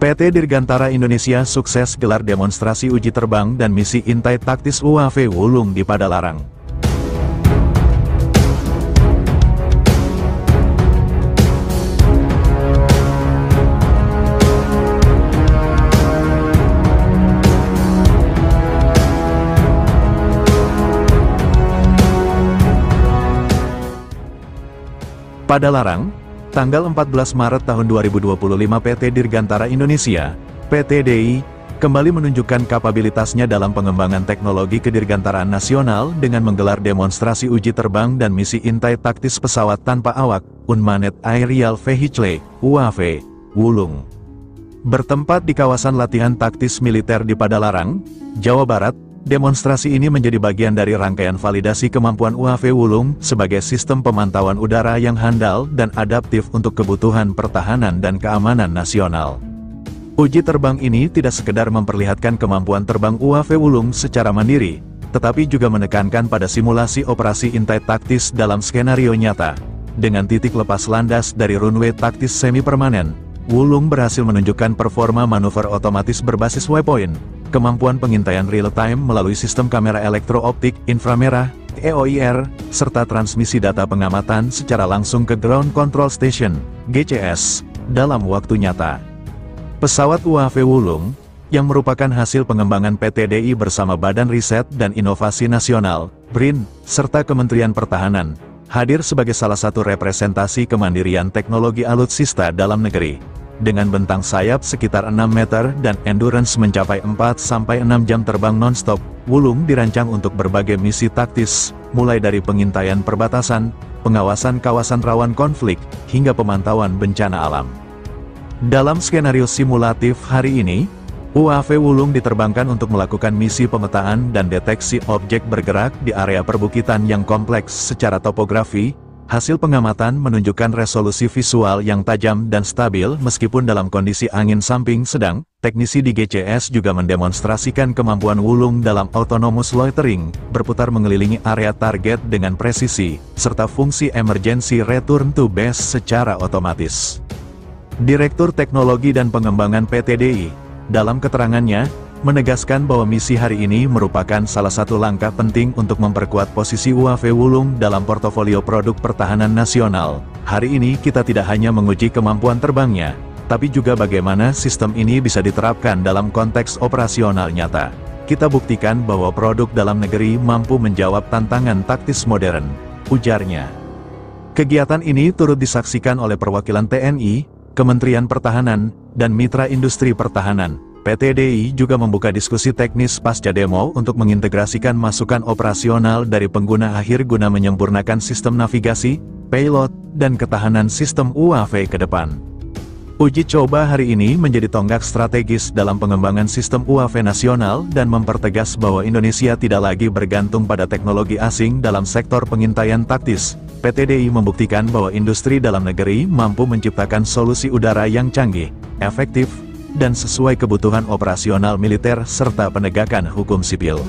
PT Dirgantara Indonesia sukses gelar demonstrasi uji terbang dan misi intai taktis UAV Wulung di Padalarang. Padalarang, tanggal 14 Maret tahun 2025 PT Dirgantara Indonesia, PT DI, kembali menunjukkan kapabilitasnya dalam pengembangan teknologi kedirgantaraan nasional dengan menggelar demonstrasi uji terbang dan misi intai taktis pesawat tanpa awak, Unmanned Aerial Vehicle, UAV, Wulung. Bertempat di kawasan latihan taktis militer di Padalarang, Jawa Barat, demonstrasi ini menjadi bagian dari rangkaian validasi kemampuan UAV Wulung sebagai sistem pemantauan udara yang handal dan adaptif untuk kebutuhan pertahanan dan keamanan nasional. Uji terbang ini tidak sekedar memperlihatkan kemampuan terbang UAV Wulung secara mandiri, tetapi juga menekankan pada simulasi operasi intai taktis dalam skenario nyata. Dengan titik lepas landas dari runway taktis semi-permanen, Wulung berhasil menunjukkan performa manuver otomatis berbasis waypoint, kemampuan pengintaian real-time melalui sistem kamera elektro-optik inframerah, EOIR, serta transmisi data pengamatan secara langsung ke Ground Control Station, GCS, dalam waktu nyata. Pesawat UAV Wulung, yang merupakan hasil pengembangan PT DI bersama Badan Riset dan Inovasi Nasional, BRIN, serta Kementerian Pertahanan, hadir sebagai salah satu representasi kemandirian teknologi alutsista dalam negeri. Dengan bentang sayap sekitar 6 meter dan endurance mencapai 4-6 jam terbang non-stop, Wulung dirancang untuk berbagai misi taktis, mulai dari pengintaian perbatasan, pengawasan kawasan rawan konflik, hingga pemantauan bencana alam. Dalam skenario simulatif hari ini, UAV Wulung diterbangkan untuk melakukan misi pemetaan dan deteksi objek bergerak di area perbukitan yang kompleks secara topografi. Hasil pengamatan menunjukkan resolusi visual yang tajam dan stabil meskipun dalam kondisi angin samping sedang. Teknisi di GCS juga mendemonstrasikan kemampuan Wulung dalam autonomous loitering, berputar mengelilingi area target dengan presisi, serta fungsi emergency return to base secara otomatis. Direktur Teknologi dan Pengembangan PT DI, dalam keterangannya, menegaskan bahwa misi hari ini merupakan salah satu langkah penting untuk memperkuat posisi UAV Wulung dalam portofolio produk pertahanan nasional. Hari ini kita tidak hanya menguji kemampuan terbangnya, tapi juga bagaimana sistem ini bisa diterapkan dalam konteks operasional nyata. Kita buktikan bahwa produk dalam negeri mampu menjawab tantangan taktis modern, ujarnya. Kegiatan ini turut disaksikan oleh perwakilan TNI, Kementerian Pertahanan, dan mitra industri pertahanan. PT DI juga membuka diskusi teknis pasca demo untuk mengintegrasikan masukan operasional dari pengguna akhir guna menyempurnakan sistem navigasi, payload, dan ketahanan sistem UAV ke depan. Uji coba hari ini menjadi tonggak strategis dalam pengembangan sistem UAV nasional dan mempertegas bahwa Indonesia tidak lagi bergantung pada teknologi asing dalam sektor pengintaian taktis. PT DI membuktikan bahwa industri dalam negeri mampu menciptakan solusi udara yang canggih, efektif, dan sesuai kebutuhan operasional militer serta penegakan hukum sipil.